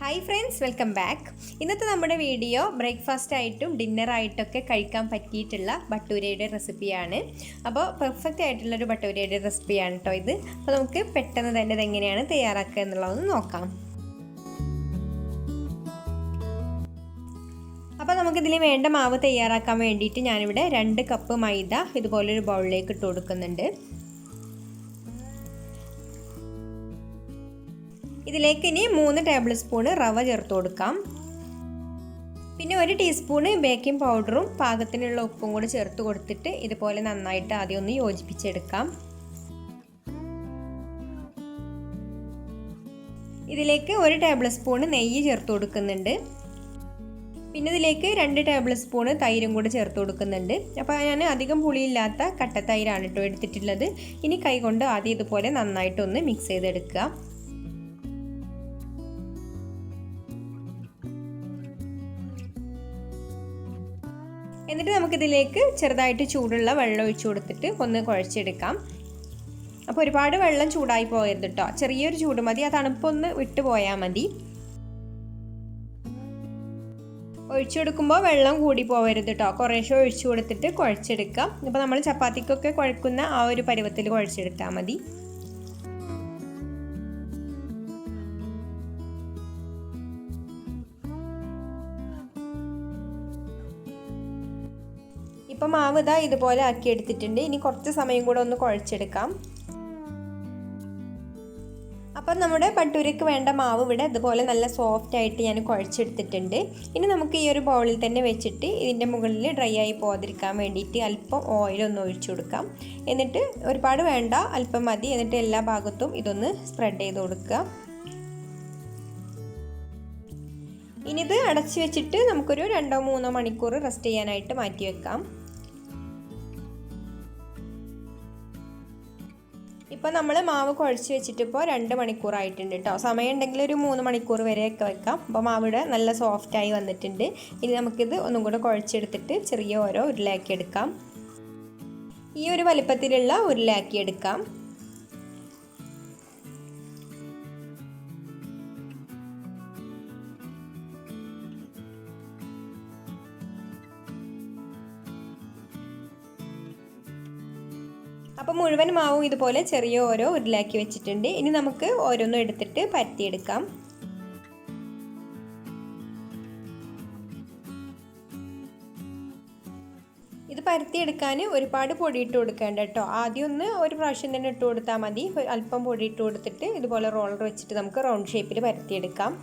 Hi friends, welcome back. ഇന്നത്തെ നമ്മുടെ video breakfast ആയിട്ടും ഡിന്നറായിട്ടൊക്കെ കഴിക്കാൻ പറ്റിയിട്ടുള്ള ബട്ടൂരയുടെ റെസിപ്പിയാണ്. അപ്പോൾ പെർഫെക്റ്റ് ആയിട്ടുള്ളൊരു ബട്ടൂരയുടെ റെസിപ്പിയാണ് കേട്ടോ ഇത്. അപ്പോൾ നമുക്ക് പെട്ടെന്ന് തന്നെ ഇതെങ്ങനെയാണ് തയ്യാറാക്കുക എന്നുള്ളതൊന്ന് നോക്കാം. അപ്പോൾ നമുക്കിതിൽ വേണ്ട മാവ് തയ്യാറാക്കാൻ വേണ്ടിയിട്ട് ഞാനിവിടെ 2 കപ്പ് മൈദ ഇതുപോലൊരു ബൗളിലേക്ക് ഇട്ട് കൊടുക്കുന്നുണ്ട്. ഇതിലേക്ക് ഇനി 3 ടേബിൾ സ്പൂൺ റവ ചേർത്ത് കൊടുക്കാം. പിന്നെ 1 ടീസ്പൂൺ ബേക്കിംഗ് പൗഡറും പാകത്തിനുള്ള ഉപ്പും കൂടി ചേർത്ത് കൊടുത്തിട്ട് ഇതുപോലെ നന്നായിട്ട് ആദ്യം ഒന്ന് യോജിപ്പിച്ചെടുക്കാം. ഇതിലേക്ക് 1 ടേബിൾ സ്പൂൺ നെയ്യ് ചേർത്ത് കൊടുക്കുന്നുണ്ട്. പിന്നെ ഇതിലേക്ക് 2 ടേബിൾ സ്പൂൺ തൈരും കൂടി ചേർത്ത് കൊടുക്കുന്നുണ്ട്. അപ്പോൾ ഞാൻ അധികം പുളിയില്ലാത്ത കട്ട തൈരാണ് കേട്ടോ എടുത്തിട്ടുള്ളത്. ഇനി കൈകൊണ്ട് ആദ്യം ഇതുപോലെ നന്നായിട്ടൊന്ന് മിക്സ് ചെയ്തെടുക്കുക. എന്നിട്ട് നമുക്കിതിലേക്ക് ചെറുതായിട്ട് ചൂടുള്ള വെള്ളം ഒഴിച്ചു കൊടുത്തിട്ട് ഒന്ന് കുഴച്ചെടുക്കാം. അപ്പോൾ ഒരുപാട് വെള്ളം ചൂടായി പോകരുത് കേട്ടോ, ചെറിയൊരു ചൂട് മതി, ആ തണുപ്പൊന്ന് വിട്ടു പോയാൽ മതി. ഒഴിച്ചു കൊടുക്കുമ്പോൾ വെള്ളം കൂടി പോകരുത് കേട്ടോ, കുറേശ്ശെ ഒഴിച്ചു കൊടുത്തിട്ട് കുഴച്ചെടുക്കാം. ഇപ്പോൾ നമ്മൾ ചപ്പാത്തിക്കൊക്കെ കുഴക്കുന്ന ആ ഒരു പരുവത്തിൽ കുഴച്ചെടുത്താൽ മതി. ഇപ്പോൾ മാവ് ഇതാ ഇതുപോലെ ആക്കി എടുത്തിട്ടുണ്ട്. ഇനി കുറച്ച് സമയം കൂടെ ഒന്ന് കുഴച്ചെടുക്കാം. അപ്പം നമ്മുടെ ബട്ടൂരയ്ക്ക് വേണ്ട മാവ് ഇവിടെ ഇതുപോലെ നല്ല സോഫ്റ്റ് ആയിട്ട് ഞാൻ കുഴച്ചെടുത്തിട്ടുണ്ട്. ഇനി നമുക്ക് ഈ ഒരു ബൗളിൽ തന്നെ വെച്ചിട്ട് ഇതിൻ്റെ മുകളിൽ ഡ്രൈ ആയി പോകാതിരിക്കാൻ വേണ്ടിയിട്ട് അല്പം ഓയിലൊന്ന് ഒഴിച്ചു കൊടുക്കാം. എന്നിട്ട് ഒരുപാട് വേണ്ട, അല്പം മതി. എന്നിട്ട് എല്ലാ ഭാഗത്തും ഇതൊന്ന് സ്പ്രെഡ് ചെയ്ത് കൊടുക്കുക. ഇനി ഇത് അടച്ചു വെച്ചിട്ട് നമുക്കൊരു 2-3 മണിക്കൂർ റെസ്റ്റ് ചെയ്യാനായിട്ട് മാറ്റി വെക്കാം. ഇപ്പോൾ നമ്മൾ മാവ് കുഴച്ച് വെച്ചിട്ട് ഇപ്പോൾ 2 മണിക്കൂറായിട്ടുണ്ട് കേട്ടോ. സമയം ഉണ്ടെങ്കിൽ ഒരു 3 മണിക്കൂർ വരെയൊക്കെ വെക്കാം. അപ്പോൾ മാവിടെ നല്ല സോഫ്റ്റായി വന്നിട്ടുണ്ട്. ഇനി നമുക്കിത് ഒന്നും കൂടെ കുഴച്ചെടുത്തിട്ട് ചെറിയ ഓരോ ഉരുളയാക്കി എടുക്കാം. ഈ ഒരു വലിപ്പത്തിലുള്ള ഉരുളയാക്കി എടുക്കാം. അപ്പോൾ മുഴുവൻ മാവും ഇതുപോലെ ചെറിയ ഓരോ ഉരുളാക്കി വെച്ചിട്ടുണ്ട്. ഇനി നമുക്ക് ഓരോന്നും എടുത്തിട്ട് പരത്തിയെടുക്കാം. ഇത് പരത്തിയെടുക്കാൻ ഒരുപാട് പൊടി ഇട്ട് കൊടുക്കേണ്ട കേട്ടോ. ആദ്യം ഒന്ന് ഒരു പ്രാവശ്യം തന്നെ ഇട്ട് കൊടുത്താൽ മതി. അല്പം പൊടി ഇട്ട് കൊടുത്തിട്ട് ഇതുപോലെ റോളർ വെച്ചിട്ട് നമുക്ക് റൗണ്ട് ഷേപ്പിൽ പരത്തിയെടുക്കാം.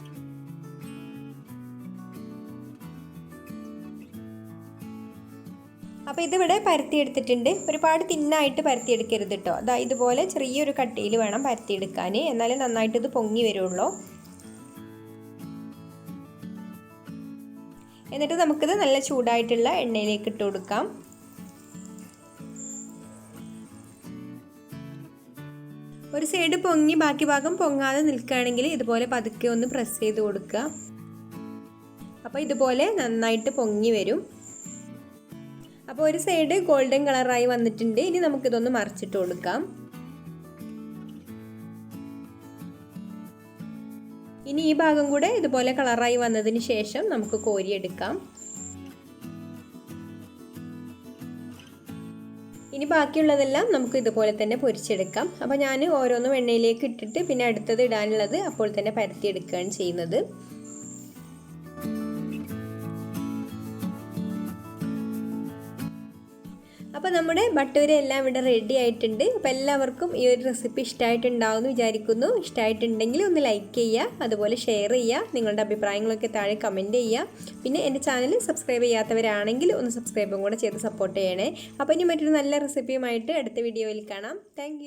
അപ്പോൾ ഇതിവിടെ പരത്തിയെടുത്തിട്ടുണ്ട്. ഒരുപാട് തിന്നായിട്ട് പരത്തിയെടുക്കരുത് കേട്ടോ. അതാ ഇതുപോലെ ചെറിയൊരു കട്ടിയിൽ വേണം പരത്തിയെടുക്കാൻ, എന്നാലേ നന്നായിട്ട് ഇത് പൊങ്ങി വരുള്ളൂ. എന്നിട്ട് നമുക്കിത് നല്ല ചൂടായിട്ടുള്ള എണ്ണയിലേക്ക് ഇട്ട് കൊടുക്കാം. ഒരു സൈഡ് പൊങ്ങി ബാക്കി ഭാഗം പൊങ്ങാതെ നിൽക്കുകയാണെങ്കിൽ ഇതുപോലെ പതുക്കെ ഒന്ന് പ്രസ് ചെയ്ത് കൊടുക്കുക. അപ്പോൾ ഇതുപോലെ നന്നായിട്ട് പൊങ്ങി വരും. അപ്പോൾ ഒരു സൈഡ് ഗോൾഡൻ കളറായി വന്നിട്ടുണ്ട്. ഇനി നമുക്കിതൊന്ന് മറിച്ചിട്ട് കൊടുക്കാം. ഇനി ഈ ഭാഗം കൂടെ ഇതുപോലെ കളറായി വന്നതിന് ശേഷം നമുക്ക് കോരിയെടുക്കാം. ഇനി ബാക്കിയുള്ളതെല്ലാം നമുക്ക് ഇതുപോലെ തന്നെ പൊരിച്ചെടുക്കാം. അപ്പോൾ ഞാൻ ഓരോന്നും എണ്ണയിലേക്ക് ഇട്ടിട്ട് പിന്നെ അടുത്തത് ഇടാനുള്ളത് അപ്പോൾ തന്നെ പരത്തിയെടുക്കുകയാണ് ചെയ്യുന്നത്. അപ്പോൾ നമ്മുടെ ബട്ടൂര എല്ലാം ഇവിടെ റെഡി ആയിട്ടുണ്ട്. അപ്പോൾ എല്ലാവർക്കും ഈ ഒരു റെസിപ്പി ഇഷ്ടമായിട്ടുണ്ടാവുമെന്ന് വിചാരിക്കുന്നു. ഇഷ്ടമായിട്ടുണ്ടെങ്കിൽ ഒന്ന് ലൈക്ക് ചെയ്യുക, അതുപോലെ ഷെയർ ചെയ്യുക, നിങ്ങളുടെ അഭിപ്രായങ്ങളൊക്കെ താഴെ കമൻറ്റ് ചെയ്യുക. പിന്നെ എൻ്റെ ചാനൽ സബ്സ്ക്രൈബ് ചെയ്യാത്തവരാണെങ്കിൽ ഒന്ന് സബ്സ്ക്രൈബും കൂടെ ചെയ്ത് സപ്പോർട്ട് ചെയ്യണേ. അപ്പോൾ ഇനി മറ്റൊരു നല്ല റെസിപ്പിയുമായിട്ട് അടുത്ത വീഡിയോയിൽ കാണാം. താങ്ക്